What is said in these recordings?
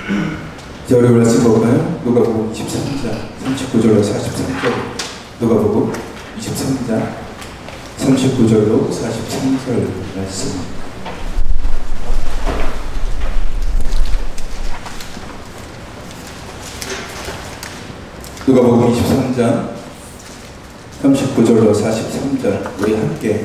자, 우리 말씀 볼까요? 누가복음 23장 39절로 43절. 누가복음 23장 39절로 43절 말씀. 누가복음 23장 39절로 43절 우리 함께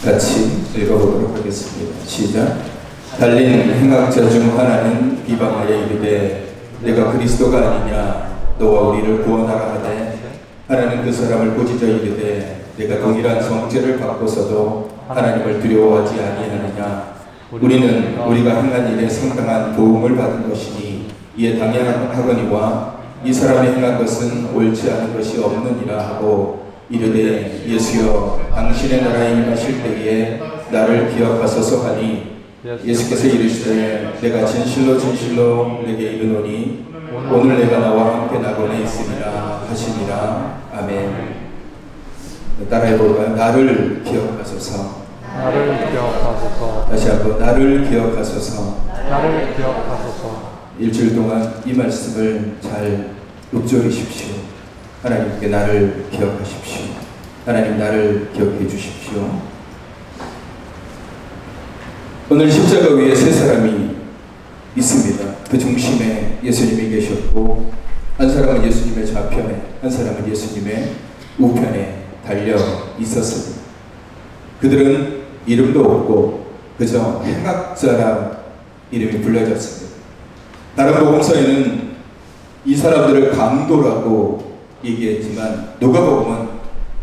같이 읽어보도록 하겠습니다. 시작. 달린 행악자 중 하나는 비방하여 이르되 내가 그리스도가 아니냐 너와 우리를 구원하라 하되 하나는 그 사람을 꾸짖어 이르되 내가 동일한 성죄를 받고서도 하나님을 두려워하지 아니하느냐. 우리는 우리가 행한 일에 상당한 도움을 받은 것이니 이에 당연하거니와 이 사람이 행한 것은 옳지 않은 것이 없느니라 하고 이르되 예수여 당신의 나라에 임하실 때에 나를 기억하소서 하니 예수께서 이르시되 내가 진실로 진실로 내게 이르노니 오늘 내가 나와 함께 낙원에 있으리라 하시니라. 아멘. 따라해볼까요? 나를 기억하소서. 나를 기억하소서. 다시 한번 나를 기억하소서. 나를 기억하소서. 일주일 동안 이 말씀을 잘 읊조리십시오. 하나님께 나를 기억하십시오. 하나님 나를 기억해 주십시오. 오늘 십자가 위에 세 사람이 있습니다. 그 중심에 예수님이 계셨고 한 사람은 예수님의 좌편에 한 사람은 예수님의 우편에 달려 있었습니다. 그들은 이름도 없고 그저 행악자라 이름이 불려졌습니다. 다른 복음서에는 이 사람들을 강도라고 얘기했지만 누가복음은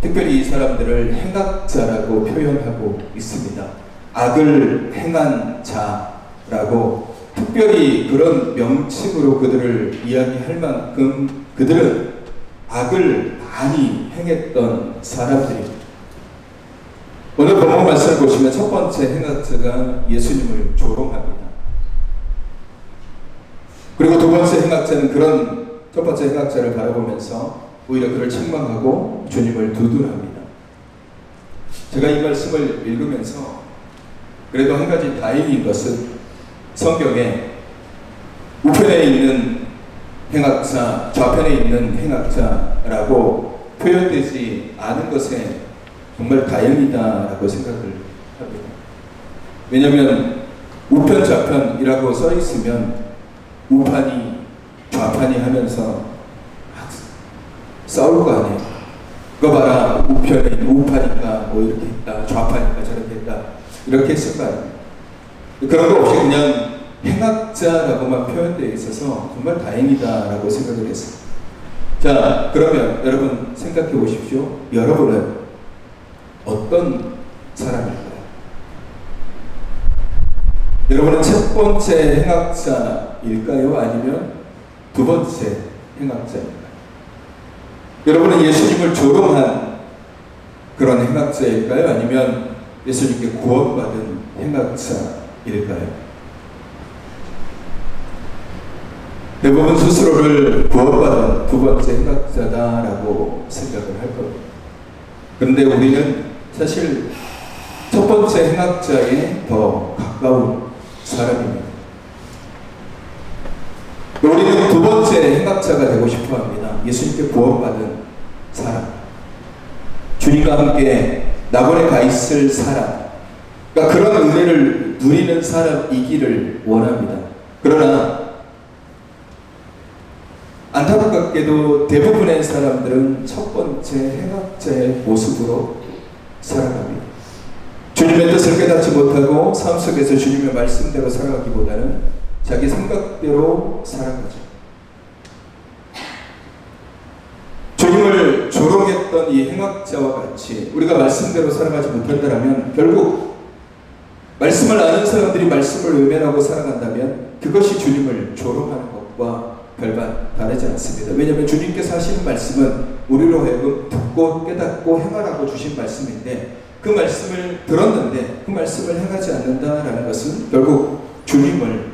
특별히 이 사람들을 행악자라고 표현하고 있습니다. 악을 행한 자라고 특별히 그런 명칭으로 그들을 이야기할 만큼 그들은 악을 많이 행했던 사람들입니다. 오늘 본문 말씀을 보시면 첫 번째 행악자가 예수님을 조롱합니다. 그리고 두 번째 행악자는 그런 첫 번째 행악자를 바라보면서 오히려 그를 책망하고 주님을 두둔합니다. 제가 이 말씀을 읽으면서 그래도 한 가지 다행인 것은 성경에 우편에 있는 행악자, 좌편에 있는 행악자라고 표현되지 않은 것에 정말 다행이다라고 생각을 합니다. 왜냐하면 우편, 좌편이라고 써 있으면 우판이, 좌판이 하면서 싸울 거 아니에요. 그거 봐라, 우편에 있는 우파니까 뭐 이렇게 했다, 좌파니까 저렇게 했다, 이렇게 했을 거 아니에요. 그런 거 없이 그냥 행악자라고만 표현되어 있어서 정말 다행이다라고 생각을 했어요. 자, 그러면 여러분 생각해 보십시오. 여러분은 어떤 사람일까요? 여러분은 첫 번째 행악자일까요? 아니면 두 번째 행악자일까요? 여러분은 예수님을 조롱한 그런 행악자일까요? 아니면 예수님께 구원받은 행악자일까요? 대부분 스스로를 구원받은 두 번째 행악자다라고 생각을 할 겁니다. 그런데 우리는 사실 첫 번째 행악자에 더 가까운 사람입니다. 우리는 두 번째 행악자가 되고 싶어 합니다. 예수님께 구원받은 사람, 주님과 함께 낙원에 가 있을 사람, 그러니까 그런 은혜를 누리는 사람이기를 원합니다. 그러나 안타깝게도 대부분의 사람들은 첫 번째 행악자의 모습으로 살아갑니다. 주님의 뜻을 깨닫지 못하고 삶 속에서 주님의 말씀대로 살아가기보다는 자기 생각대로 살아가죠. 주님을 조롱했던 이 행악자와 같이 우리가 말씀대로 살아가지 못한다면 결국 말씀을 아는 사람들이 말씀을 외면하고 살아간다면 그것이 주님을 조롱하는 것과 별반 다르지 않습니다. 왜냐하면 주님께서 하시는 말씀은 우리로 하여금 듣고 깨닫고 행하라고 주신 말씀인데 그 말씀을 들었는데 그 말씀을 행하지 않는다라는 것은 결국 주님을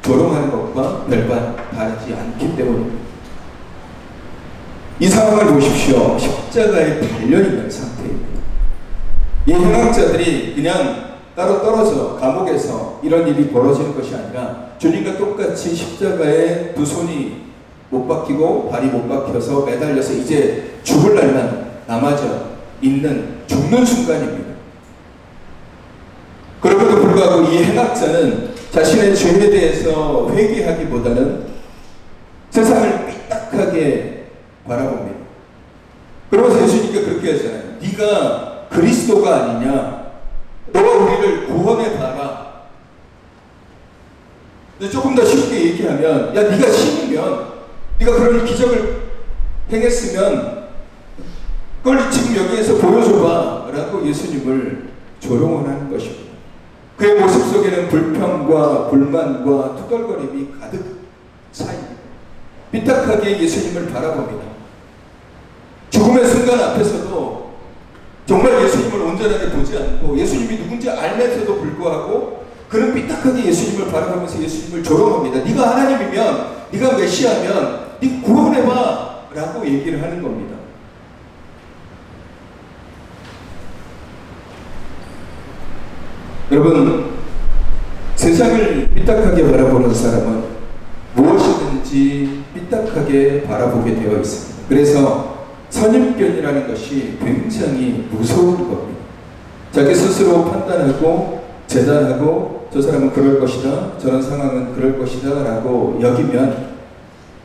조롱하는 것과 별반 다르지 않기 때문입니다. 이 상황을 보십시오. 십자가에 달려있는 상태입니다. 이 행악자들이 그냥 따로 떨어져 감옥에서 이런 일이 벌어지는 것이 아니라 주님과 똑같이 십자가에 두 손이 못 박히고 발이 못 박혀서 매달려서 이제 죽을 날만 남아져 있는 죽는 순간입니다. 그럼에도 불구하고 이 행악자는 자신의 죄에 대해서 회개하기보다는 세상을 삐딱하게 바라봅니다. 그러면서 예수님께 그렇게 하잖아요. 네가 그리스도가 아니냐? 너가 우리를 구원해봐라. 근데 조금 더 쉽게 얘기하면, 야, 네가 신이면, 네가 그런 기적을 행했으면 그걸 지금 여기에서 보여줘봐 라고 예수님을 조롱을 하는 것입니다. 그의 모습 속에는 불평과 불만과 투덜거림이 가득 차입니다. 삐딱하게 예수님을 바라봅니다. 죽음의 순간 앞에서도 정말 예수님을 온전하게 보지 않고 예수님이 누군지 알면서도 불구하고 그는 삐딱하게 예수님을 바라보면서 예수님을 조롱합니다. 네가 하나님이면, 네가 메시아면 네 구원해봐 라고 얘기를 하는 겁니다. 여러분, 세상을 삐딱하게 바라보는 사람은 무엇이든지 삐딱하게 바라보게 되어 있습니다. 그래서 선입견이라는 것이 굉장히 무서운 겁니다. 자기 스스로 판단하고 재단하고 저 사람은 그럴 것이다, 저런 상황은 그럴 것이다 라고 여기면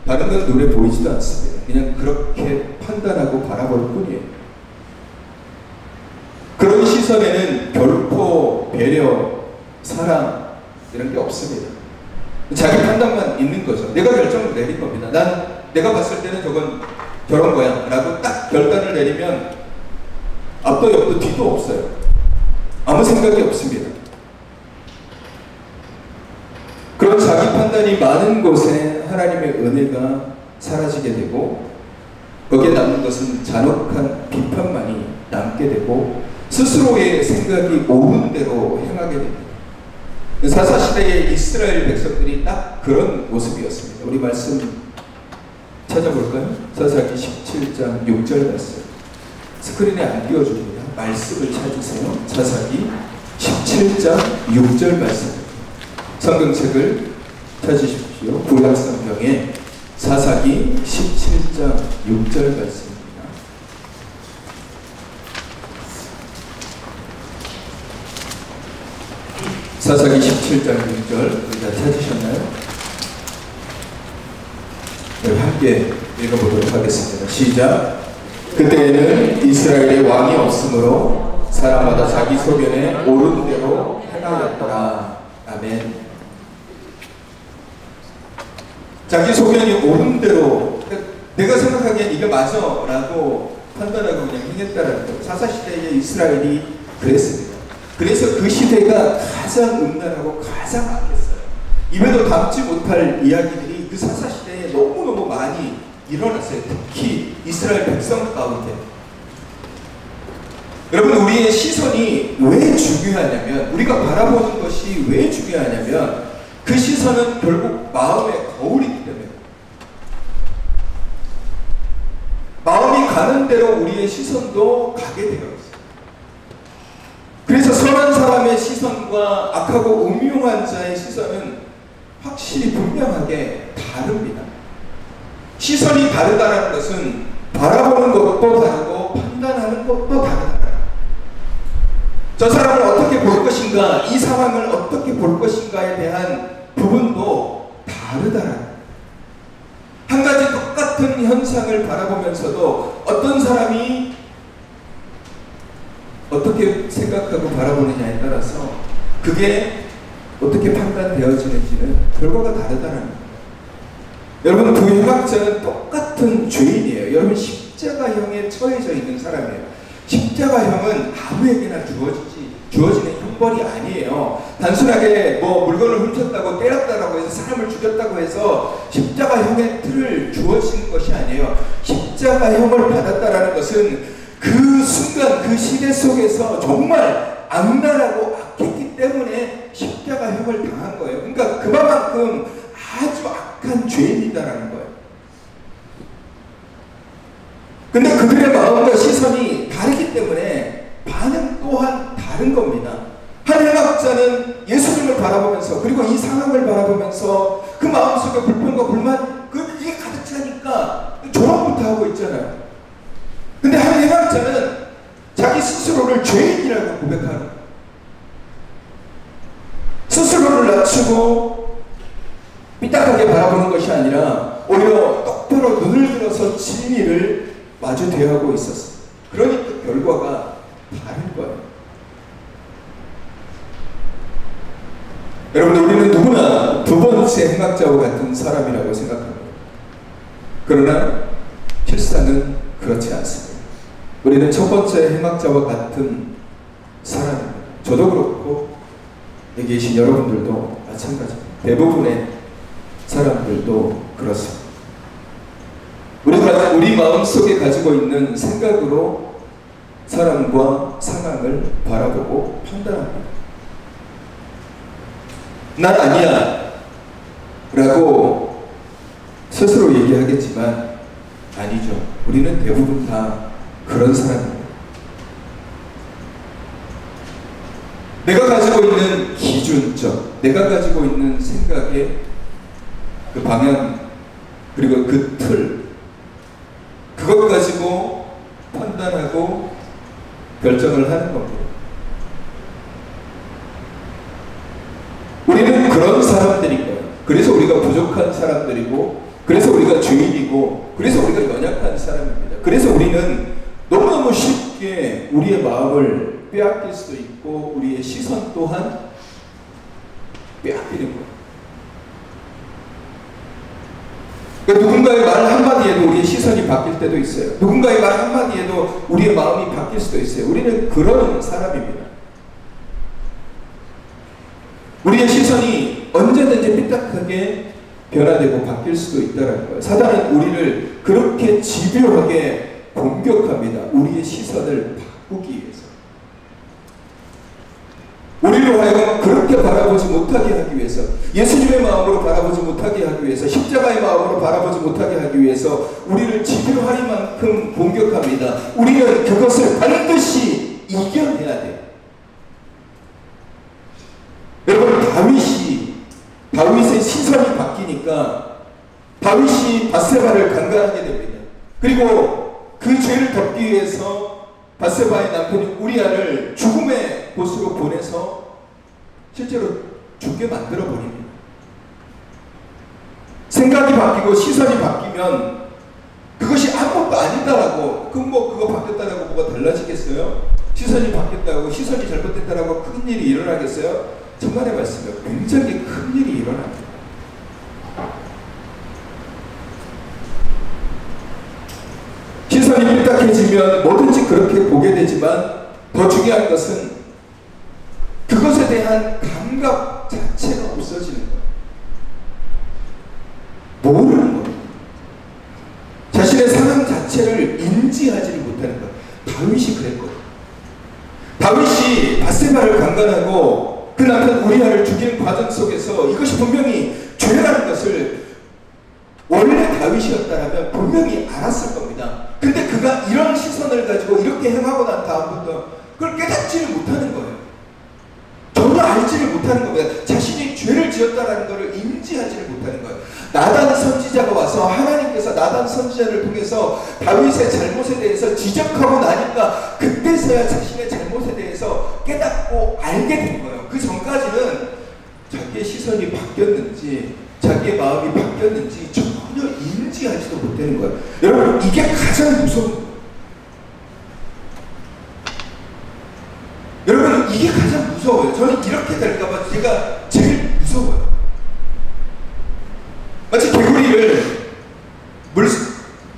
다른 건 눈에 보이지도 않습니다. 그냥 그렇게 판단하고 바라볼 뿐이에요. 그런 시선에는 결코 배려, 사랑 이런 게 없습니다. 자기 판단만 있는 거죠. 내가 결정을 내린 겁니다. 내가 봤을 때는 저런 거야 라고 딱 결단을 내리면 앞도 옆도 뒤도 없어요. 아무 생각이 없습니다. 그런 자기 판단이 많은 곳에 하나님의 은혜가 사라지게 되고 거기에 남는 것은 잔혹한 비판만이 남게 되고 스스로의 생각이 옳은 대로 행하게 됩니다. 사사시대의 이스라엘 백성들이 딱 그런 모습이었습니다. 우리 말씀 찾아볼까요? 사사기 17장 6절 말씀. 스크린에 안 띄워줍니다. 말씀을 찾으세요. 사사기 17장 6절 말씀. 성경책을 찾으십시오. 구약성경에 사사기 17장 6절 말씀. 사사기 17장 6절 우리 다 찾으셨나요? 네, 함께 읽어보도록 하겠습니다. 시작. 그때에는 이스라엘에 왕이 없으므로 사람마다 자기 소견에 옳은 대로 행하였더라. 아멘. 자기 소견이 옳은 대로, 내가 생각하기엔 이게 맞아 라고 판단하고 그냥 행했다라는 거. 사사시대의 이스라엘이 그랬습니다. 그래서 그 시대가 가장 음란하고 가장 악했어요. 입에도 담지 못할 이야기들이 그 사사시대에 너무너무 많이 일어났어요. 특히 이스라엘 백성 가운데. 여러분, 우리의 시선이 왜 중요하냐면, 우리가 바라보는 것이 왜 중요하냐면 그 시선은 결국 마음의 거울이기 때문에 마음이 가는 대로 우리의 시선도 가게 되어 있어요. 그래서 선한 사람의 시선과 악하고 음흉한 자의 시선은 확실히 분명하게 다릅니다. 시선이 다르다는 것은 바라보는 것도 다르고 판단하는 것도 다르다. 저 사람을 어떻게 볼 것인가, 이 상황을 어떻게 볼 것인가에 대한 부분도 다르다. 한 가지 똑같은 현상을 바라보면서도 어떤 사람이 어떻게 생각하고 바라보느냐에 따라서 그게 어떻게 판단되어지는지는 결과가 다르다는 거예요. 여러분, 두 행악자는 똑같은 죄인이에요. 여러분, 십자가형에 처해져 있는 사람이에요. 십자가형은 아무에게나 주어지는 형벌이 아니에요. 단순하게 뭐 물건을 훔쳤다고 때렸다고 해서 사람을 죽였다고 해서 십자가형의 틀을 주어지는 것이 아니에요. 십자가형을 받았다라는 것은 그 순간 그 시대 속에서 정말 악랄하고 악했기 때문에 십자가형을 당한 거예요. 그러니까 그만큼 아주 악한 죄인이다라는 거예요. 근데 그들의 마음과 시선이 다르기 때문에 반응 또한 다른 겁니다. 한 행악 해당자는 예수님을 바라보면서 그리고 이 상황을 바라보면서 그 마음속에 불평과 불만 그게 가득 차니까 조롱부터 하고 있잖아요. 근데 한 해당자는 자기 스스로를 죄인이라고 고백하는 거예요. 스스로를 낮추고 삐딱하게 바라보는 것이 아니라 오히려 똑바로 눈을 들어서 진리를 마주 대하고 있었어요. 그러니 그 결과가 다른 거예요. 여러분, 우리는 누구나 두 번째 행악자와 같은 사람이라고 생각합니다. 그러나 실상은 그렇지 않습니다. 우리는 첫 번째 행악자와 같은 사람입니다. 저도 그렇고 여기 계신 여러분들도 마찬가지입니다. 대부분의 사람들도 그렇습니다. 우리 마음속에 가지고 있는 생각으로 사람과 상황을 바라보고 판단합니다. 난 아니야 라고 스스로 얘기하겠지만 아니죠. 우리는 대부분 다 그런 사람입니다. 내가 가지고 있는 기준점, 내가 가지고 있는 생각의 그 방향, 그리고 그 틀, 그것 가지고 판단하고 결정을 하는 겁니다. 우리는 그런 사람들인 거예요. 그래서 우리가 부족한 사람들이고, 그래서 우리가 죄인이고, 그래서 우리가 연약한 사람입니다. 그래서 우리는 너무너무 쉽게 우리의 마음을 빼앗길 수도 있고, 우리의 시선 또한 빼앗기는 거예요. 그러니까 누군가의 말 한마디에도 우리의 시선이 바뀔 때도 있어요. 누군가의 말 한마디에도 우리의 마음이 바뀔 수도 있어요. 우리는 그런 사람입니다. 우리의 시선이 언제든지 삐딱하게 변화되고 바뀔 수도 있다는 거예요. 사단은 우리를 그렇게 집요하게 공격합니다. 우리의 시선을 바꾸기 위해서. 우리로 하여금 그렇게 바라보지 못하게 하기 위해서, 예수님의 마음으로 바라보지 못하게 하기 위해서, 십자가의 마음으로 바라보지 못하게 하기 위해서 우리를 집요하리만큼 공격합니다. 우리는 그것을 반드시 이겨내야 돼요. 여러분, 다윗의 시선이 바뀌니까 다윗이 밧세바를 강간하게 됩니다. 그리고 그 죄를 덮기 위해서 밧세바의 남편인 우리아를 죽음의 곳으로 보내서 실제로 죽게 만들어 버립니다. 생각이 바뀌고 시선이 바뀌면 그것이 아무것도 아니다라고, 그거 바뀌었다라고 뭐가 달라지겠어요? 시선이 바뀌었다고, 시선이 잘못됐다라고 큰 일이 일어나겠어요? 천만의 말씀이요. 굉장히 큰 일이 일어납니다. 시선이 삐딱해지면 뭐든지 그렇게 보게 되지만 더 중요한 것은 그것에 대한 감각 자체가 없어지는 거예요. 모르는 거예요. 자신의 상황 자체를 인지하지를 못하는 거예요. 다윗이 그랬거든요. 다윗이 밧세바를 강간하고 그 남편 우리아를 죽이는 과정 속에서 이것이 분명히 죄라는 것을 원래 다윗이었다면 분명히 알았을 겁니다. 근데 그가 이런 시선을 가지고 이렇게 행하고 난 다음부터 그걸 깨닫지를 못하는 거예요. 전혀 알지를 못하는 겁니다. 자신이 죄를 지었다는 것을 인지하지를 못하는 거예요. 나단 선지자가 와서 하나님께서 나단 선지자를 통해서 다윗의 잘못에 대해서 지적하고 나니까 그때서야 자신의 잘못에 대해서 깨닫고 알게 된 거예요. 그 전까지는 자기의 시선이 바뀌었는지 자기의 마음이 바뀌었는지 전혀 인지하지도 못하는 거예요. 여러분, 이게 가장 무서운 거예요. 여러분, 이게 가장 무서워요. 저는 이렇게 될까봐 제가 제일 무서워요. 마치 개구리를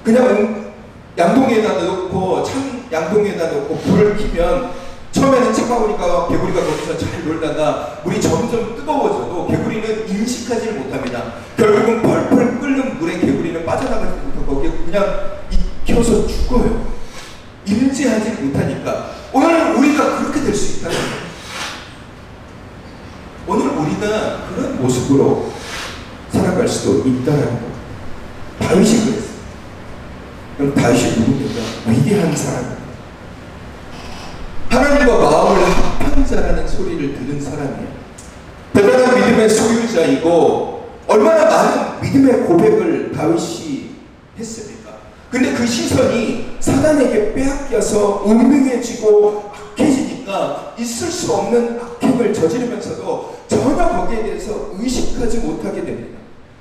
그냥 양동이에다 넣고, 찬 양동이에다 넣고 불을 켜면 처음에는 차가우니까 개구리가 거기서 잘 놀다가 물이 점점 뜨거워져도 개구리는 인식하지를 못합니다. 결국은 펄펄 끓는 물에 개구리는 빠져나가지 못하고 거기에 그냥 익혀서 죽어요. 인지하지 못하니까. 오늘 우리가 그렇게 될 수 있다는 거예요. 오늘 우리가 그런 모습으로 살아갈 수도 있다는 거예요. 다윗이 그랬어요. 그럼 다윗이 누굽니까? 위대한 사람입니다. 하나님과 마음을 합한 착한 자라는 소리를 들은 사람이에요. 대단한 믿음의 소유자이고 얼마나 많은 믿음의 고백을 다윗이 했습니까? 근데 그 시선이 사단에게 빼앗겨서 음흉해지고 악해지니까 있을 수 없는 악행을 저지르면서도 전혀 거기에 대해서 의식하지 못하게 됩니다.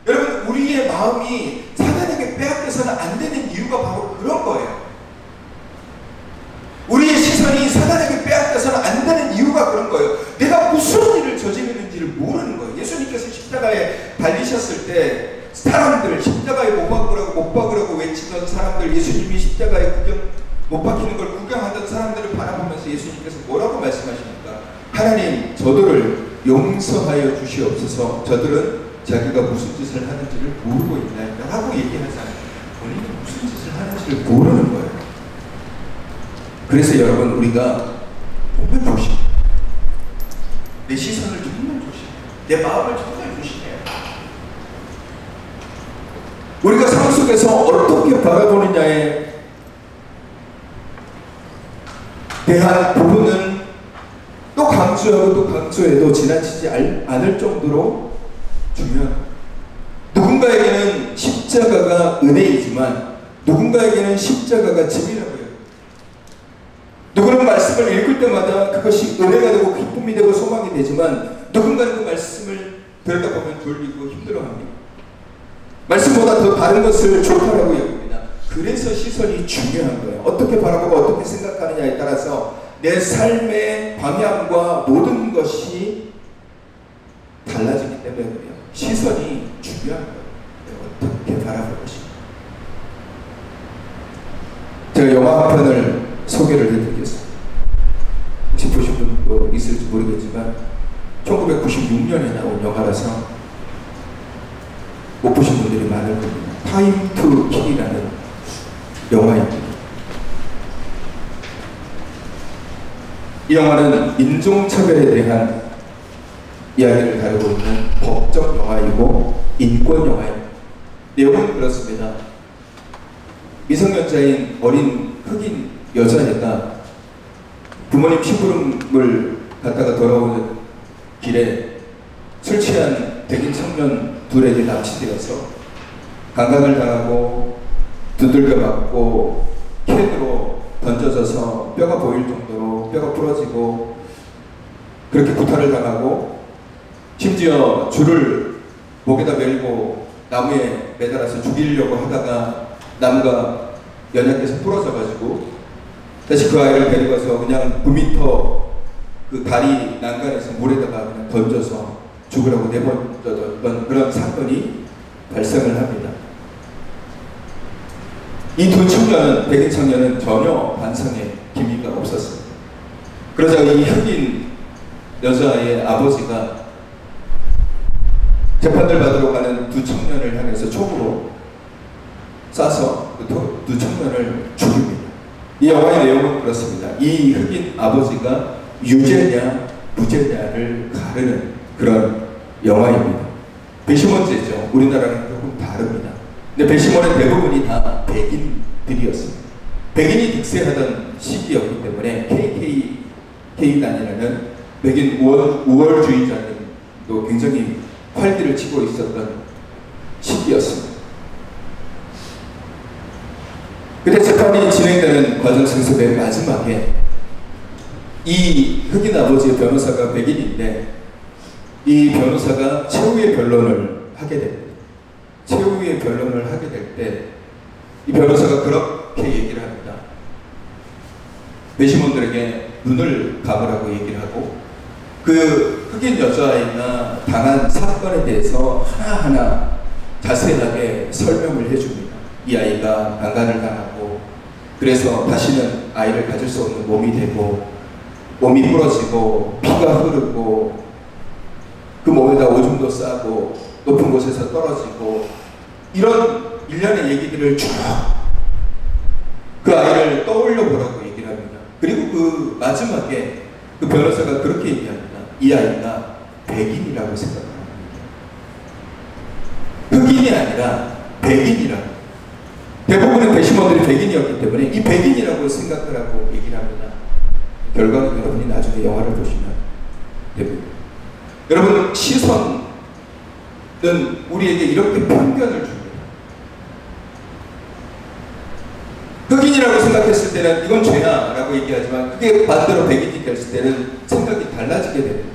여러분, 우리의 마음이 사단에게 빼앗겨서는 안 되는 이유가 바로 그런 거예요. 우리의 시선이 사단에게 빼앗겨서는 안 되는 이유가 그런 거예요. 내가 무슨 일을 저지르는지를 모르는 거예요. 예수님께서 십자가에 달리셨을 때 사람들, 십자가에 못 박으라고 외치던 사람들, 예수님이 십자가에 못 박히는 걸 구경하던 사람들을 바라보면서 예수님께서 뭐라고 말씀하십니까? 하나님, 저들을 용서하여 주시옵소서. 저들은 자기가 무슨 짓을 하는지를 모르고 있나이까 라고 얘기하잖아요. 본인이 무슨 짓을 하는지를 모르는 거예요. 그래서 여러분, 우리가 정말 조심해요. 내 시선을 정말 조심해요. 내 마음을 정말 조심해요. 우리가 삶 속에서 어떻게 바라보느냐에 대한 부분은 또 강조하고 또 강조해도 지나치지 않을 정도로 중요합니다. 누군가에게는 십자가가 은혜이지만 누군가에게는 십자가가 짐이라고 해요. 누구는 말씀을 읽을 때마다 그것이 은혜가 되고 기쁨이 되고 소망이 되지만 누군가는 그 말씀을 들여다보면 졸리고 힘들어합니다. 말씀보다 더 다른 것을 좋다라고 여깁니다. 그래서 시선이 중요한 거예요. 어떻게 바라보고 어떻게 생각하느냐에 따라서 내 삶의 방향과 모든 것이 달라지기 때문에 그래요. 시선이 중요한 거예요. 어떻게 바라볼 것인가. 제가 영화 한 편을 소개를 해드리겠습니다. 혹시 보신 분도 있을지 모르겠지만 1996년에 나온 영화라서 못 보신 분들이 많을 겁니다. 타임 투 킬이라는 영화입니다. 이 영화는 인종차별에 대한 이야기를 다루고 있는 법적 영화이고 인권 영화입니다. 내용은 그렇습니다. 미성년자인 어린 흑인 여자애가 부모님 심부름을 갔다가 돌아오는 길에 술 취한 백인 청년 둘에게 납치되어서 강간을 당하고 두들겨 맞고 캔으로 던져져서 뼈가 보일 정도로 뼈가 부러지고 그렇게 구타를 당하고 심지어 줄을 목에다 메고 나무에 매달아서 죽이려고 하다가 나무가 연약해서 부러져가지고 다시 그 아이를 데리고 가서 그냥 9m 그 다리 난간에서 물에다가 그냥 던져서 죽으라고 내버렸던 그런 사건이 발생을 합니다. 이 두 청년은, 백인 청년은 전혀 반성의 기미가 없었습니다. 그러자 이 흑인 여자의 아버지가 재판을 받으러 가는 두 청년을 향해서 촉으로 쏴서 그 두 청년을 죽입니다. 이 영화의 내용은 그렇습니다. 이 흑인 아버지가 유죄냐 무죄냐를 가르는 그런 영화입니다. 배심원제죠. 우리나라는 조금 다릅니다. 근데 배심원의 대부분이 다 백인들이었습니다. 백인이 득세하던 시기였기 때문에 KKK단이라는 백인 우월주의자들도 굉장히 활기를 치고 있었던 시기였습니다. 그때 재판이 진행되는 과정 속에서 맨 마지막에 이 흑인 아버지의 변호사가 백인인데 이 변호사가 최후의 변론을 하게 됩니다. 최후의 변론을 하게 될 때 이 변호사가 그렇게 얘기를 합니다. 배심원들에게 눈을 감으라고 얘기를 하고 그 흑인 여자아이가 당한 사건에 대해서 하나하나 자세하게 설명을 해줍니다. 이 아이가 강간을 당하고 그래서 다시는 아이를 가질 수 없는 몸이 되고 몸이 부러지고 피가 흐르고 그 몸에다 오줌도 싸고 높은 곳에서 떨어지고 이런 일련의 얘기들을 쭉 그 아이를 떠올려 보라고 얘기를 합니다. 그리고 그 마지막에 그 변호사가 그렇게 얘기합니다. 이 아이가 백인이라고 생각합니다. 흑인이 아니라 백인이라고. 대부분의 배심원들이 백인이었기 때문에 이 백인이라고 생각하라고 얘기를 합니다. 결과는 여러분이 나중에 영화를 보시면 됩니다. 여러분, 시선은 우리에게 이렇게 편견을 줍니다. 흑인이라고 생각했을 때는 이건 죄야 라고 얘기하지만, 그게 반대로 백인이 됐을 때는 생각이 달라지게 됩니다.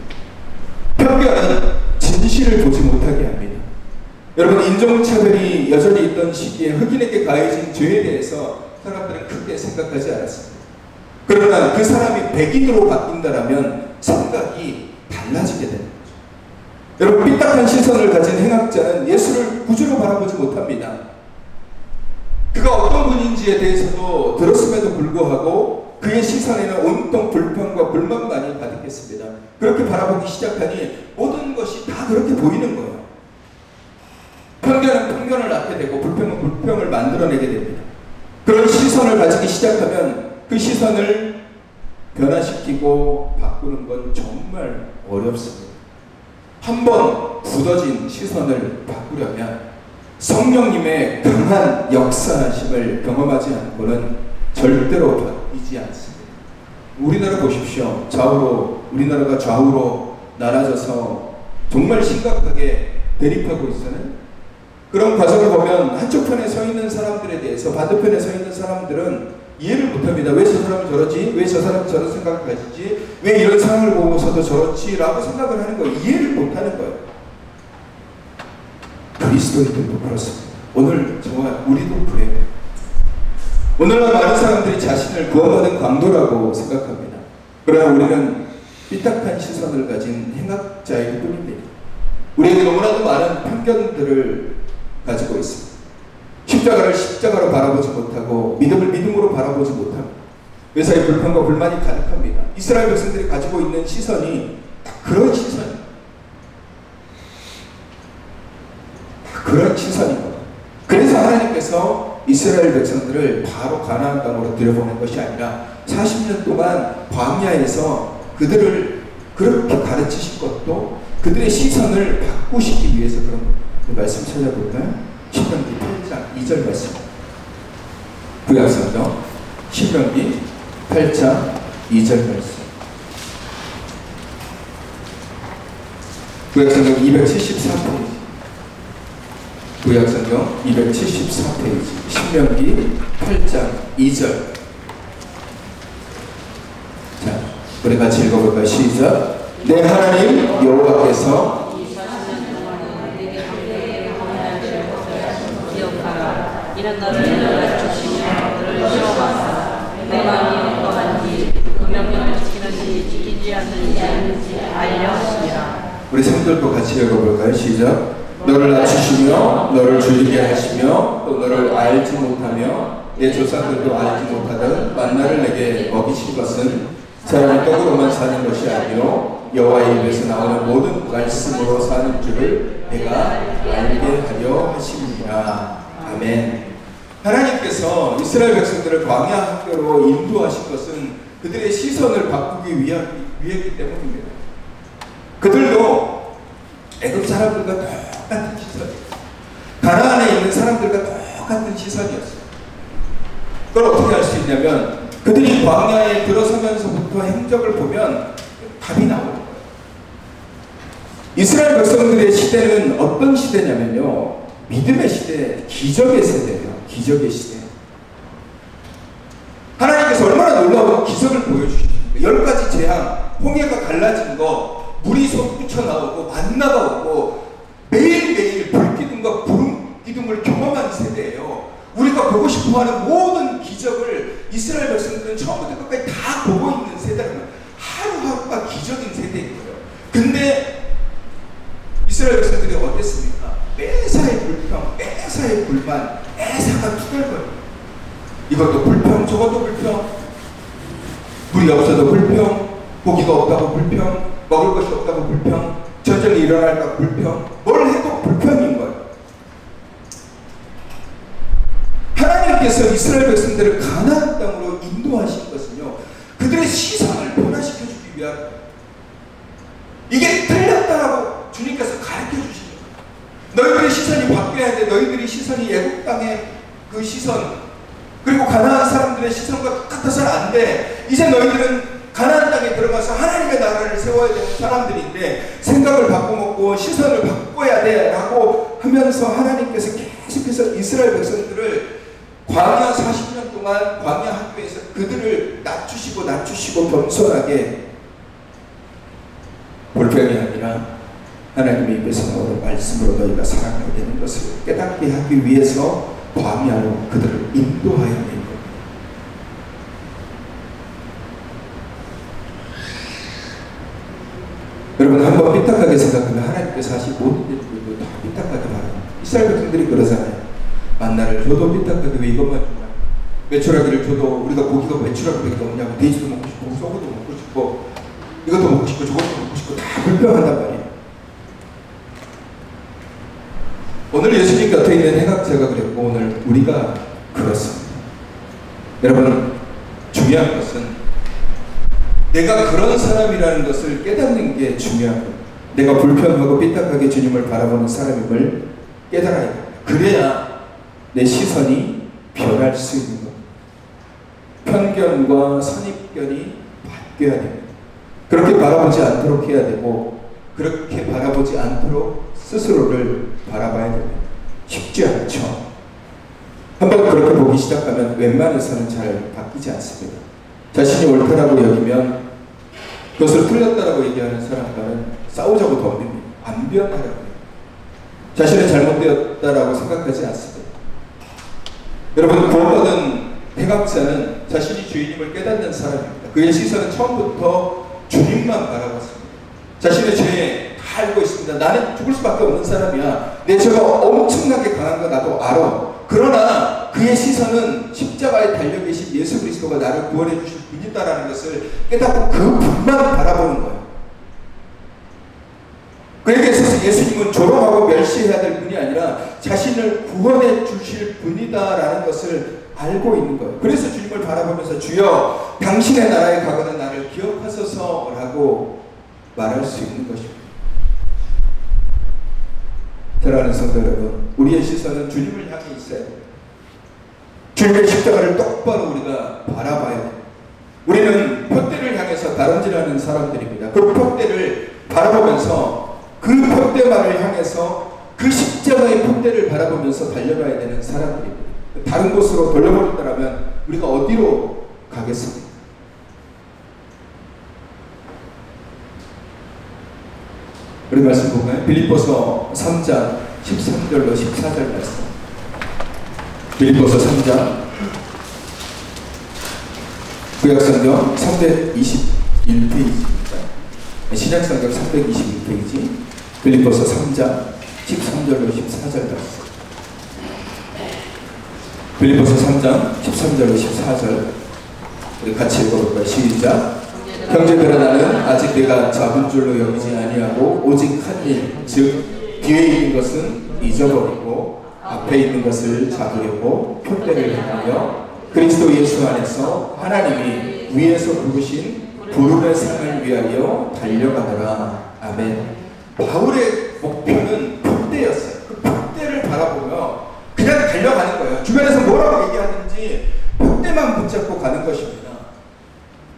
편견은 진실을 보지 못하게 합니다. 여러분, 인종차별이 여전히 있던 시기에 흑인에게 가해진 죄에 대해서 사람들은 크게 생각하지 않았습니다. 그러나 그 사람이 백인으로 바뀐다라면 생각이 달라지게 되는 거죠. 여러분, 삐딱한 시선을 가진 행악자는 예수를 구주로 바라보지 못합니다. 그가 어떤 분인지에 대해서도 들었음에도 불구하고 그의 시선에는 온통 불평과 불만만이 가득했습니다. 그렇게 바라보기 시작하니 모든 것이 다 그렇게 보이는 거예요. 편견은 편견을 낳게 되고 불평은 불평을 만들어내게 됩니다. 그런 시선을 가지기 시작하면 그 시선을 변화시키고 바꾸는 건 정말 어렵습니다. 한번 굳어진 시선을 바꾸려면 성령님의 강한 역사하심을 경험하지 않고는 절대로 바뀌지 않습니다. 우리나라 보십시오. 우리나라가 좌우로 나눠져서 정말 심각하게 대립하고 있어요. 그런 과정을 보면 한쪽 편에 서 있는 사람들에 대해서 반대편에 서 있는 사람들은 이해를 못합니다. 왜 저 사람은 저러지? 왜 저 사람은 저런 생각을 가지지? 왜 이런 상황을 보고서도 저렇지? 라고 생각을 하는 거예요. 이해를 못하는 거예요. 그리스도인들도 그렇습니다. 오늘 정말 우리도 그래요. 오늘날 많은 사람들이 자신을 구원받은 강도라고 생각합니다. 그러나 우리는 삐딱한 시선을 가진 행악자일 뿐입니다. 우리에게 너무나도 많은 편견들을 가지고 있습니다. 십자가를 십자가로 바라보지 못하고 믿음을 믿음으로 바라보지 못합니다. 회사의 불평과 불만이 가득합니다. 이스라엘 백성들이 가지고 있는 시선이 딱 그런 시선입니다. 그런 시선인 겁니다. 그래서 하나님께서 이스라엘 백성들을 바로 가나안 땅으로 들여보낸 것이 아니라 40년 동안 광야에서 그들을 그렇게 가르치신 것도 그들의 시선을 바꾸시기 위해서 그런 겁니다. 그 말씀 찾아볼까요? 신명기 8장 2절 말씀. 구약성경 신명기 8장 2절 말씀. 구약성경 274페이지. 구약성경 274페이지. 신명기 8장 2절. 자, 우리 같이 읽어볼까요? 시작. 내 하나님 여호와께서 이런 너를 주시며 너를 세워봤사 내 마음이 어떠한지 그 명령을 지키는지 지키지 않는지 알려주시라. 우리 성도들도 같이 읽어볼까요? 시작. 너를 낮추시며 너를 줄이게 하시며 또 너를 알지 못하며 내 조상들도 알지 못하던 만나를 내게 먹이신 것은 사람이 떡으로만 사는 것이 아니요 여호와의 입에서 나오는 모든 말씀으로 사는 줄을 내가 알게 하려 하심이니라. 아멘. 하나님께서 이스라엘 백성들을 광야 학교로 인도하신 것은 그들의 시선을 바꾸기 위했기 때문입니다. 그들도 애굽 사람들과 똑같은 시선, 가나안에 있는 사람들과 똑같은 시선이었어요. 그걸 어떻게 할 수 있냐면 그들이 광야에 들어서면서부터 행적을 보면 답이 나오는 거예요. 이스라엘 백성들의 시대는 어떤 시대냐면요, 믿음의 시대, 기적의 세대예요. 기적의 시대. 하나님께서 얼마나 놀라운 기적을 보여주십니까? 10가지 재앙, 홍해가 갈라진 거, 물이 솟구쳐 나오고 만나가 오고 매일매일 불기둥과 구름기둥을 경험한 세대예요. 우리가 보고 싶어하는 모든 기적을 이스라엘 백성들은 처음부터 끝까지 다 보고 있는 세대라면 하루하루가 기적인 세대인 거예요. 근데 이스라엘 백성들이 어땠습니까? 매사의 불평, 매사의 불만, 매사가 투덜거려요. 이것도 불평, 저것도 불평, 물이 없어도 불평, 고기가 없다고 불평, 먹을 것이 없다고 불평, 전쟁이 일어날까 불평, 뭘 해도 불평인 거예요. 하나님께서 이스라엘 백성들을 가나안 땅으로 인도하신 것은요, 그들의 시선을 변화시켜주기 위한 거예요. 이게 틀렸다라고 주님께서 가르쳐 주신 거예요. 너희들의 시선이 바뀌어야 돼. 너희들의 시선이 애국 땅의 그 시선, 그리고 가나안 사람들의 시선과 똑같아서는 안 돼. 이제 너희들은 가나안 땅에 들어가서 하나님의 나라를 세워야 되는 사람들인데 생각을 바꿔먹고 시선을 바꿔야 돼 라고 하면서 하나님께서 계속해서 이스라엘 백성들을 광야 40년 동안 광야 학교에서 그들을 낮추시고 겸손하게 불평이 아니라 하나님의 입에서 나오는 말씀으로 너희가 살아가야 되는 것을 깨닫게 하기 위해서 광야로 그들을 인도하여 낸 겁니다. 여러분 한번 삐딱하게 생각하면 하나님께서 하신 모든 일들도 다 삐딱하게 말합니다. 이스라엘 백성들이 그러잖아요. 만나를 줘도 삐딱하게 왜 이것만 주냐, 메추라기를 줘도 우리가 고기가 메추라기밖에 없냐고, 돼지도 먹고 싶고 소고도 먹고 싶고 이것도 먹고 싶고 저것도 먹고 싶고 다 불평한단 말이에요. 오늘 예수님 곁에 있는 행악자가 그랬고 오늘 우리가 그렇습니다. 여러분 중요한 것은 내가 그런 사람이라는 것을 깨닫는 게 중요한 거예요. 내가 불평하고 삐딱하게 주님을 바라보는 사람임을 깨달아야 돼요. 그래야 내 시선이 변할 수 있는 겁니다. 편견과 선입견이 바뀌어야 됩니다. 그렇게 바라보지 않도록 해야 되고 그렇게 바라보지 않도록 스스로를 바라봐야 됩니다. 쉽지 않죠. 한번 그렇게 보기 시작하면 웬만해서는 잘 바뀌지 않습니다. 자신이 옳다라고 여기면 그것을 틀렸다라고 얘기하는 사람과는 싸우자고 덤빕니다. 안 변하라고 해요. 자신은 잘못되었다라고 생각하지 않습니다. 여러분 구원받은 행악자는 자신이 주인임을 깨닫는 사람입니다. 그의 시선은 처음부터 주님만 바라봤습니다. 자신의 죄에 다 알고 있습니다. 나는 죽을 수밖에 없는 사람이야. 내 죄가 엄청나게 강한 거 나도 알아. 그러나 그의 시선은 십자가에 달려 계신 예수 그리스도가 나를 구원해 주실 분이다라는 것을 깨닫고 그 분만 바라보는 거예요. 그에게 있어서 예수님은 조롱하고 멸시해야 될 분이 아니라 자신을 구원해 주실 분이다라는 것을 알고 있는 거예요. 그래서 주님을 바라보면서 주여 당신의 나라에 가거나 나를 기억하소서라고 말할 수 있는 것입니다. 사랑하는 성도 여러분, 우리의 시선은 주님을 향해 있어야 돼요. 주님의 십자가를 똑바로 우리가 바라봐야 돼요. 우리는 푯대를 향해서 다름질하는 사람들입니다. 그 푯대를 바라보면서 그 푯대만을 향해서 그 십자가의 푯대를 바라보면서 달려가야 되는 사람들입니다. 다른 곳으로 돌려버린다면 우리가 어디로 가겠습니까? 우리 말씀 볼까요? 빌립보서 3장 13절로 14절 말씀. 빌립보서 3장 구약성경 321페이지입니다. 신약성경 321페이지 빌립보서 3장 13절로 14절 말씀. 빌립보서 3장 13절로 14절 우리 같이 읽어볼까요? 시작. 형제들아 나는 아직 내가 잡은 줄로 여기지 아니하고 오직 한 일, 즉 뒤에 있는 것은 잊어버리고 앞에 있는 것을 잡으려고 푯대를 행하여 그리스도 예수 안에서 하나님이 위에서 부르신 부름의 상을 위하여 달려가더라. 아멘. 바울의 목표는 푯대였어요. 그 푯대를 바라보며 그냥 달려가는 거예요. 주변에서 뭐라고 얘기하는지 푯대만 붙잡고 가는 것입니다.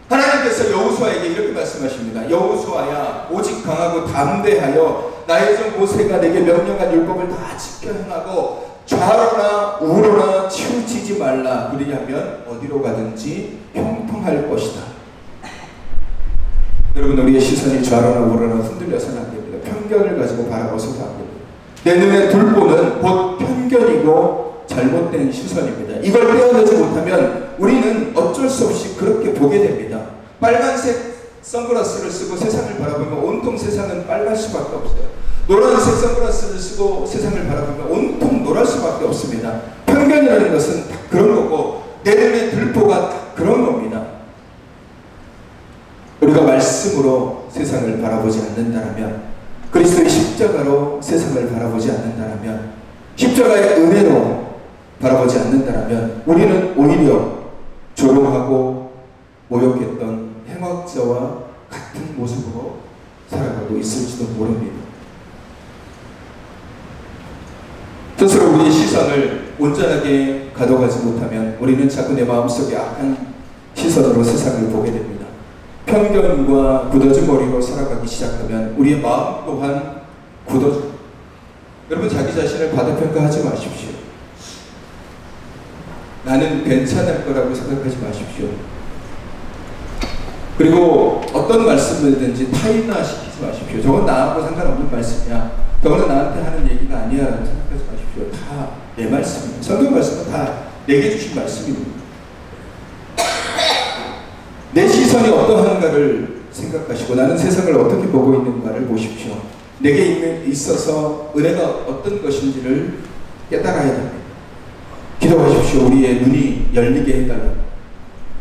하나님께서 여호수아에게 이렇게 말씀하십니다. 여호수아야 오직 강하고 담대하여 나의 종 모세가 내게 명령한 율법을 다 지켜 행하고 좌로나 우로나 치우치지 말라. 그리하면 어디로 가든지 형통할 것이다. 여러분 우리의 시선이 좌로나 우로나 흔들려서는 안 됩니다. 편견을 가지고 바라봐서도 안 됩니다. 내 눈에 둘보는 곧 편견이고 잘못된 시선입니다. 이걸 떼어내지 못하면 우리는 어쩔 수 없이 그렇게 보게 됩니다. 빨간색 선글라스를 쓰고 세상을 바라보면 온통 세상은 빨갈 수밖에 없어요. 노란색 선글라스를 쓰고 세상을 바라보면 온통 노랄 수밖에 없습니다. 편견이라는 것은 다 그런 거고 내 눈에 들보가 다 그런 겁니다. 우리가 말씀으로 세상을 바라보지 않는다면, 그리스도의 십자가로 세상을 바라보지 않는다면, 십자가의 은혜로 바라보지 않는다면 우리는 오히려 조롱하고 모욕했던 행악자와 같은 모습으로 살아가고 있을지도 모릅니다. 스스로 우리의 시선을 온전하게 가져가지 못하면 우리는 자꾸 내 마음속에 악한 시선으로 세상을 보게 됩니다. 편견과 굳어진 머리로 살아가기 시작하면 우리의 마음 또한 굳어져. 여러분, 자기 자신을 과대평가하지 마십시오. 나는 괜찮을 거라고 생각하지 마십시오. 그리고 어떤 말씀이든지 타인화시키지 마십시오. 저건 나하고 상관없는 말씀이야. 저거는 나한테 하는 얘기가 아니야 라고 생각하지 마십시오. 다 내 말씀입니다. 성경 말씀은 다 내게 주신 말씀입니다. 내 시선이 어떠한가를 생각하시고 나는 세상을 어떻게 보고 있는가를 보십시오. 내게 있어서 은혜가 어떤 것인지를 깨달아야 됩니다. 기도하십시오. 우리의 눈이 열리게 해달라고,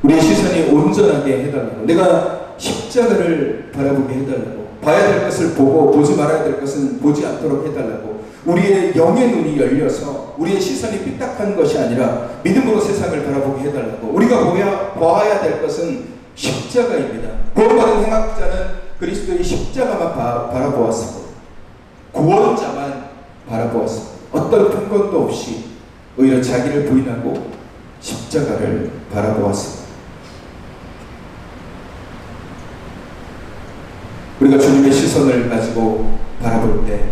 우리의 시선이 온전하게 해달라고, 내가 십자가를 바라보게 해달라고, 봐야 될 것을 보고 보지 말아야 될 것은 보지 않도록 해달라고, 우리의 영의 눈이 열려서 우리의 시선이 삐딱한 것이 아니라 믿음으로 세상을 바라보게 해달라고, 우리가 보아야 될 것은 십자가입니다. 구원받은 행악자는 그리스도의 십자가만 바라보았습니다. 구원자만 바라보았습니다. 어떤 편견도 없이 오히려 자기를 부인하고 십자가를 바라보았습니다. 우리가 주님의 시선을 가지고 바라볼 때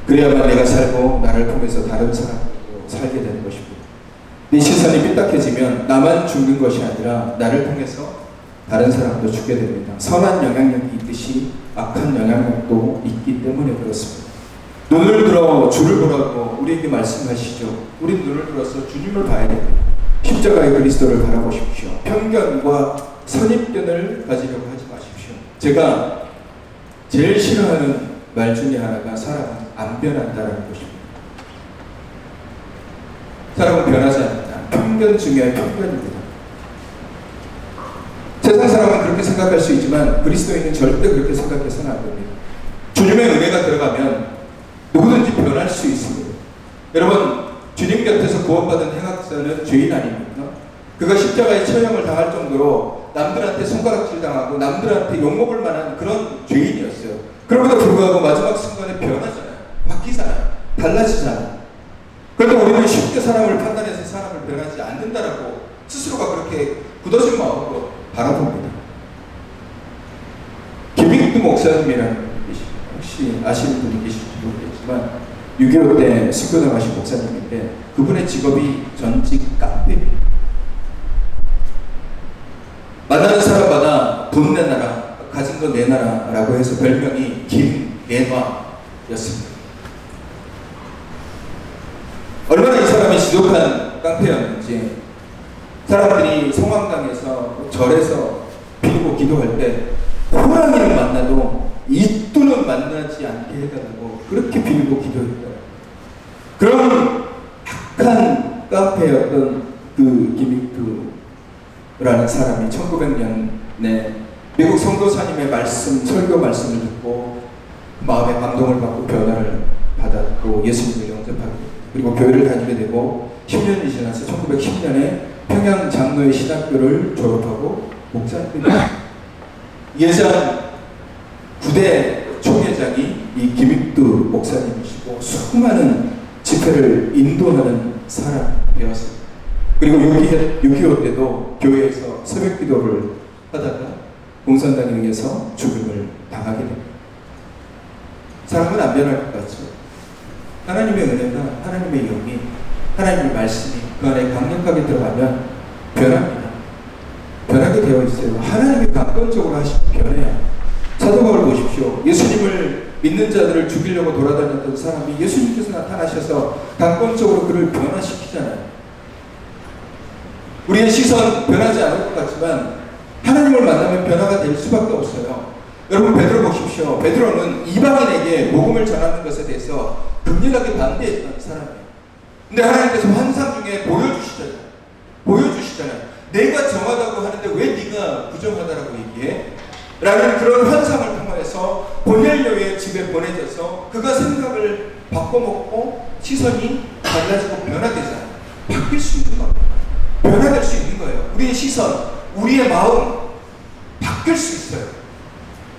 그래야만 내가 살고 나를 통해서 다른 사람으로 살게 되는 것입니다. 네 시선이 삐딱해지면 나만 죽는 것이 아니라 나를 통해서 다른 사람도 죽게 됩니다. 선한 영향력이 있듯이 악한 영향력도 있기 때문에 그렇습니다. 눈을 들어 주를 보라고 우리에게 말씀하시죠. 우리 눈을 들어서 주님을 봐야 됩니다. 십자가의 그리스도를 바라보십시오. 편견과 선입견을 가지려고 하지 마십시오. 제가 제일 싫어하는 말 중에 하나가 사람은 안 변한다는 것입니다. 사람은 변하지 않는다. 편견 중에 편견입니다. 세상 사람은 그렇게 생각할 수 있지만 그리스도인은 절대 그렇게 생각해서는 안 됩니다. 주님의 은혜가 들어가면 누구든지 변할 수 있습니다. 여러분, 주님 곁에서 구원받은 행악자는 죄인 아닙니까? 그가 십자가의 처형을 당할 정도로 남들한테 손가락질 당하고 남들한테 욕먹을 만한 그런 죄인이었어요. 그럼에도 불구하고 마지막 순간에 변하잖아요. 바뀌잖아요. 달라지잖아요. 그런데 우리는 쉽게 사람을 판단해서 사람을 변하지 않는다라고 스스로가 그렇게 굳어진 마음으로 바라봅니다. 김익두 목사님이라는 분이 계십니다. 혹시 아시는 분이 계실지 모르겠지만 6.25 때 순교당하신 목사님인데 그분의 직업이 전직 깡패입니다. 만나는 사람마다 돈 내놔라, 가진 거 내놔라 라고 해서 별명이 김내놔였습니다. 얼마나 이 사람이 지독한 깡패였는지 사람들이 성황당에서 절에서 빌고 기도할 때 호랑이를 만나도 이뚜는 만나지 않게 해달라고 그렇게 빌고 기도했다. 그런 악한 깡패였던 그 김익두라는 사람이 1900년에 미국 선교사님의 말씀, 설교 말씀을 듣고 마음의 감동을 받고 변화를 받았고 예수님을 영접하게 됩니다. 그리고 교회를 다니게 되고 10년이 지나서 1910년에 평양 장로의 신학교를 졸업하고 목사님이 됩니다. 예전 9대 총회장이 이 김익두 목사님이시고 수많은 집회를 인도하는 사람이었습니다. 그리고 6.25 때도 교회에서 새벽 기도를 하다가 공산당에 의해서 죽음을 당하게 됩니다. 사람은 안 변할 것 같죠. 하나님의 은혜가, 하나님의 영이, 하나님의 말씀이 그 안에 강력하게 들어가면 변합니다. 변하게 되어 있어요. 하나님이 강권적으로 하시면 변해요. 사도 바울 보십시오. 예수님을 믿는 자들을 죽이려고 돌아다녔던 사람이 예수님께서 나타나셔서 강권적으로 그를 변화시키잖아요. 우리의 시선 변하지 않을 것 같지만 하나님을 만나면 변화가 될 수밖에 없어요. 여러분, 베드로 보십시오. 베드로는 이방인에게 복음을 전하는 것에 대해서 극렬하게 반대했던 사람이에요. 근데 하나님께서 환상 중에 보여주시잖아요. 내가 정하다고 하는데 왜 네가 부정하다라고 얘기해? 라는 그런 환상을 통해서 고넬료의 집에 보내져서 그가 생각을 바꿔먹고 시선이 달라지고 변화되잖아요. 바뀔 수 있는 겁니다. 변화될 수 있는 거예요. 우리의 시선, 우리의 마음 바뀔 수 있어요.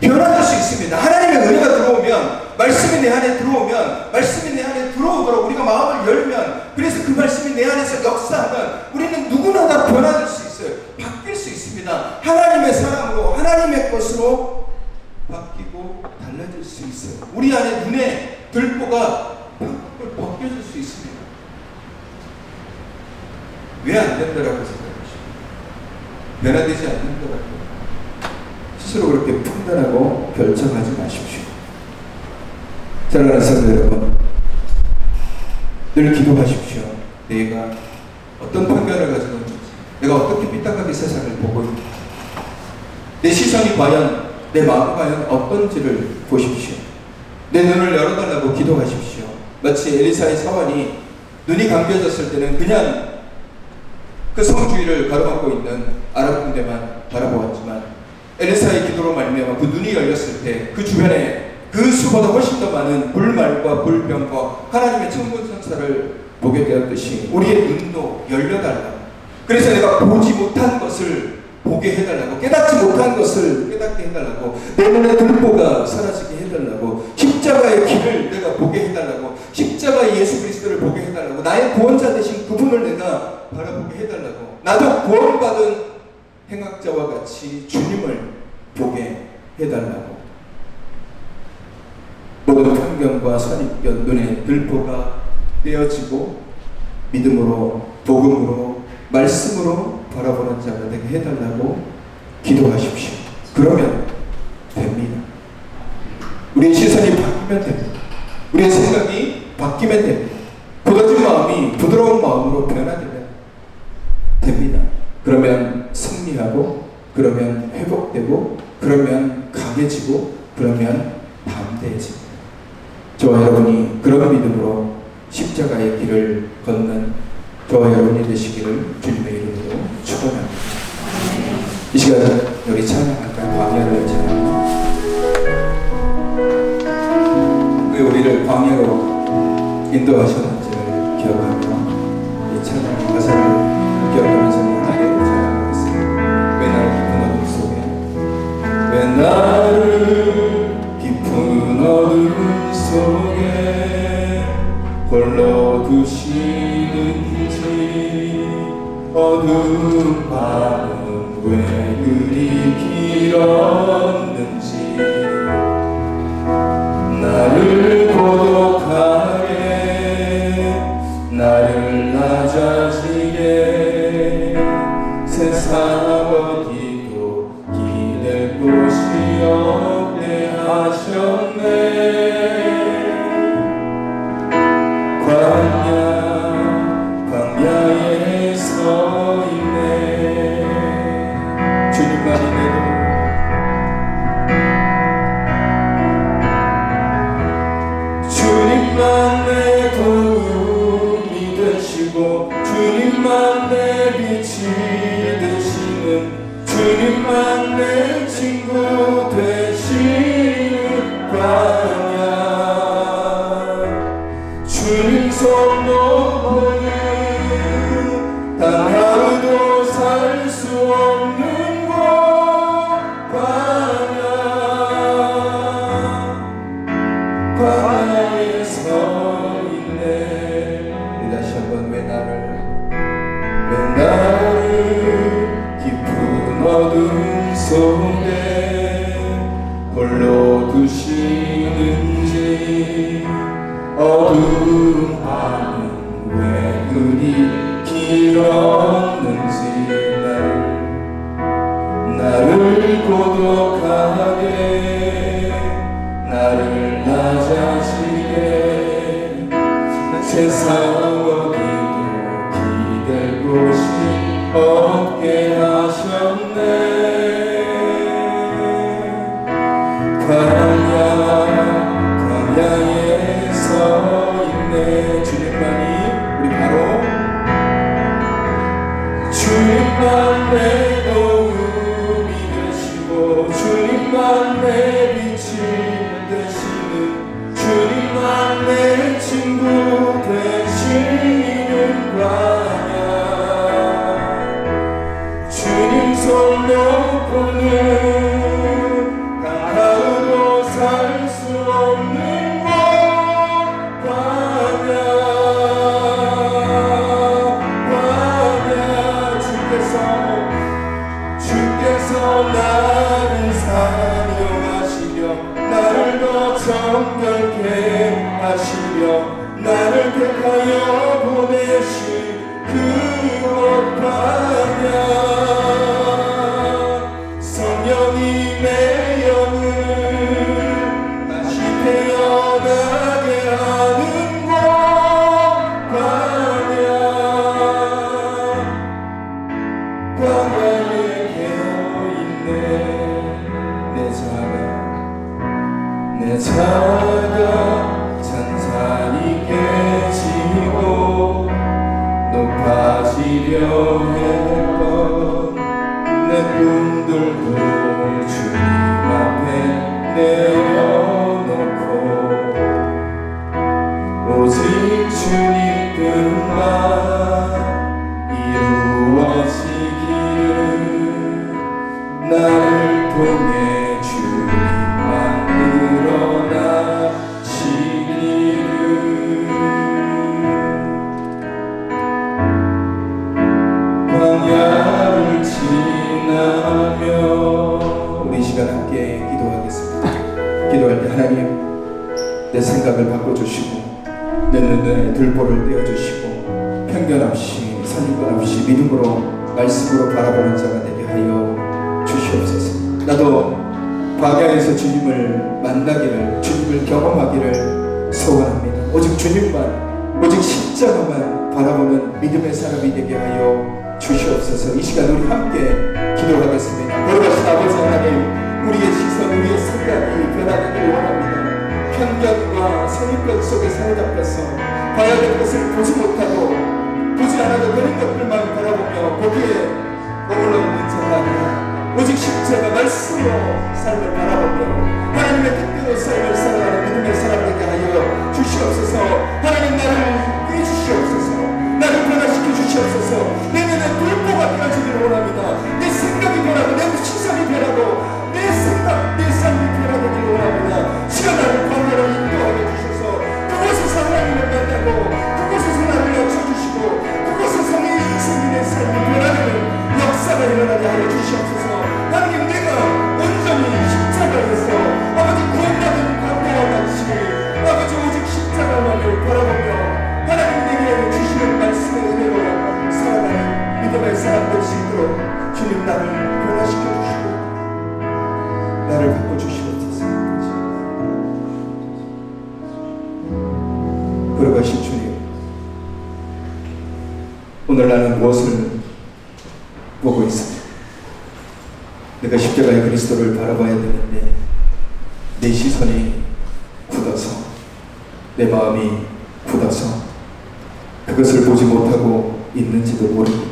변화될 수 있습니다. 하나님의 은혜가 들어오면, 말씀이 내 안에 들어오면, 말씀이 내 안에 들어오도록 우리가 마음을 열면, 그래서 그 말씀이 내 안에서 역사하면 우리는 누구나 다 변화될 수 있어요. 바뀔 수 있습니다. 하나님의 사람으로, 하나님의 하나님의 것으로 바뀌고 달라질 수 있어요. 우리 안에 눈에 들보가 팍팍 벗겨질 수 있습니다. 왜 안 된다라고 생각하십니까? 변화되지 않는다라고 스스로 그렇게 판단하고 결정하지 마십시오. 사랑하는 성도 여러분, 늘 기도하십시오. 내가 어떤 판결을 가지고 있는지, 내가 어떻게 삐딱하게 세상을 보고 있는지, 내 시선이 과연, 내 마음이 과연 어떤지를 보십시오. 내 눈을 열어달라고 기도하십시오. 마치 엘리사의 사환이 눈이 감겨졌을 때는 그냥 그 성 주위를 가로막고 있는 아랍 군대만 바라보았지만, 엘리사의 기도로 말미암아 그 눈이 열렸을 때 그 주변에 그 수보다 훨씬 더 많은 불말과 불병과 하나님의 천군천사를 보게 되었듯이 우리의 눈도 열려달라고, 그래서 내가 보지 못한 것을 보게 해달라고, 깨닫지 못한 것을 깨닫게 해달라고, 내 눈의 들보가 사라지게 해달라고, 십자가의 길을 내가 보게 해달라고, 십자가의 예수 그리스도를 보게 해달라고, 나의 구원자 되신 그분을 내가 바라보게 해달라고, 나도 구원받은 행악자와 같이 주님을 보게 해달라고, 모든 편견과 선입견, 눈의 들보가 떼어지고 믿음으로, 복음으로, 말씀으로 바라보는 자가 되게 해달라고 기도하십시오. 그러면 됩니다. 우리의 시선이 바뀌면 됩니다. 우리의 생각이 바뀌면 됩니다. 굳어진 마음이 부드러운 마음으로 변화되면 됩니다. 그러면 승리하고, 그러면 회복되고, 그러면 강해지고, 그러면 담대해집니다. 저와 여러분이 그런 믿음으로 십자가의 길을 걷는 저와 여러분이 되시기를 주님의 이름으로 축원합니다. 이 시간 우리 찬양할까요? 광야를 찬양합니다. 왜 우리를 광야로 인도하셨는지를 기억하며 이 찬양 가사를 기억하면서 함께 찬양하겠습니다. 왜 나를 깊은 어둠 속에 홀로 두시는지, 어두운 밤은 왜 그리 길었는지, 나를 고독하게, 나를 낮아지게, 세상 어디도 기댈 곳이 없게 하셨네. 광야에 서 있네. 주님만이 주님만 내 도움이 되시고, 주님만 내 빛이 되시는, 주님만 내 친구 되시는 광야. 주님 손 놓고는 단 하루도 살 수 없는 곳 광야. 광야에 서 있네. 다시 한번 왜 나를 깊은 어둠 속에 홀로 두시는지, 어두운 밤은 왜 그리 길었는지, 나를 고독하게, 나를 낮아지게, 세상 어디도 기댈 곳이 없게 하셨네. 광야에 서 있네. 주님만이 우리 바로 주님만 내 도움이 되시고, 주님만 내 빛이 되시는, 주님만 내 친구 되시는 광야. 주님 손 생각을 바꿔주시고 내 눈에 들보를 떼어주시고 편견 없이 선입견 없이 믿음으로 말씀으로 바라보는 자가 되게 하여 주시옵소서. 나도 광야에서 주님을 만나기를, 주님을 경험하기를 소원합니다. 오직 주님만, 오직 십자가만 바라보는 믿음의 사람이 되게 하여 주시옵소서. 이 시간 우리 함께 기도하겠습니다. 거룩하신 아버지 하나님, 우리의 시선, 우리의 생각이 변화되기를 원합니다. 편견과 선입견 속에 사로잡혀서 봐야 될 것을 보지 못하고 보지 않아도 되는 것들만 바라보며 거기에 머물러 있는 자가 아니라 오직 십자가 말씀으로 삶을 바라보며 하나님의 뜻대로 삶을 살아가는 믿음의 사람 되게 하여 주시옵소서. 하나님 나를 해주시옵소서. 나를 변화시켜 주시옵소서. 내 눈에 불보가 되어지기를 원합니다. 내 생각이 변하고 내 시선이 변하고 내 생각, 내 삶이 변화되기를 원합니다. 시간 나를 광야로 인도하게 주셔서 그곳에서 하나님을 만나고 그곳에서 나를 낮춰주시고 그곳에서 내 인생이 내 삶이 변화되는 역사가 일어나게 하여 주시옵소서. 하나님 내가 온전히 십자가에서 아버지 구원받은 광야와 같이 아버지 오직 십자가만을 바라보며 하나님 내게 주시는 말씀의 은혜로 살아가는 믿음의 사람 될 수 있도록 주님 나를 변화시켜 주시고 나를 바꿔주시옵소서. 걸어가신 주님, 오늘 나는 무엇을 보고 있습니다. 내가 십자가의 그리스도를 바라봐야 되는데 내 시선이 굳어서 내 마음이 굳어서 그것을 보지 못하고 있는지도 모릅니다.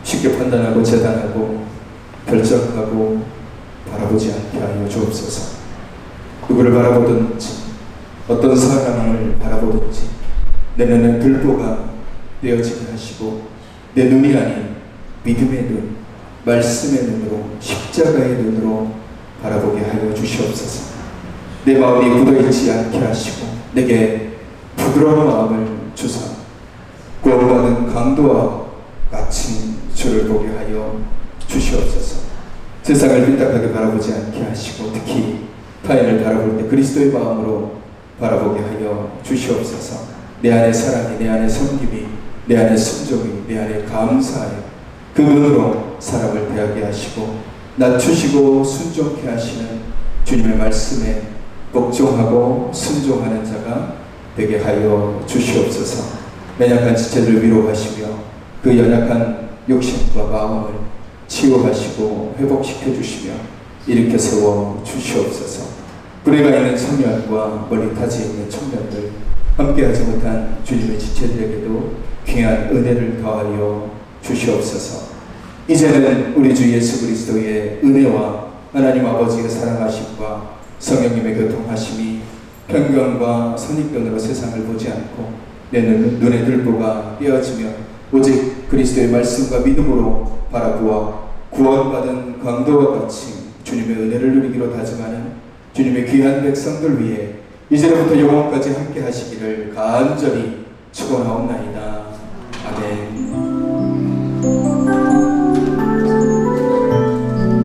쉽게 판단하고 재단하고 결정하고 바라보지 않게 하여 주옵소서. 누구를 바라보든지 어떤 사람을 바라보든지 내 눈에 들보가 되어지게 하시고 내 눈이 아닌 믿음의 눈, 말씀의 눈으로 십자가의 눈으로 바라보게 하여 주시옵소서. 내 마음이 굳어있지 않게 하시고 내게 부드러운 마음을 주사 구원받은 강도와 같이 주를 보게 하여 주시옵소서. 세상을 삐딱하게 바라보지 않게 하시고 특히 타인을 바라볼 때 그리스도의 마음으로 바라보게 하여 주시옵소서. 내 안에 사랑이, 내 안에 섬김이, 내 안에 순종이, 내 안에 감사하여 그 눈으로 사람을 대하게 하시고 낮추시고 순종케 하시는 주님의 말씀에 복종하고 순종하는 자가 되게 하여 주시옵소서. 연약한 지체를 위로하시며 그 연약한 욕심과 마음을 치유하시고 회복시켜 주시며 일으켜 세워 주시옵소서. 불의가 있는 청년과 멀리 타지에 있는 청년들 함께하지 못한 주님의 지체들에게도 귀한 은혜를 더하여 주시옵소서. 이제는 우리 주 예수 그리스도의 은혜와 하나님 아버지의 사랑하심과 성령님의 교통하심이 편견과 선입견으로 세상을 보지 않고 내 눈의 들보가 떼어지며 오직 그리스도의 말씀과 믿음으로 바라보아 구원받은 강도와 같이 주님의 은혜를 누리기로 다짐하는 주님의 귀한 백성들 위해 이제부터 영원까지 함께 하시기를 간절히 축원하옵나이다. 아멘.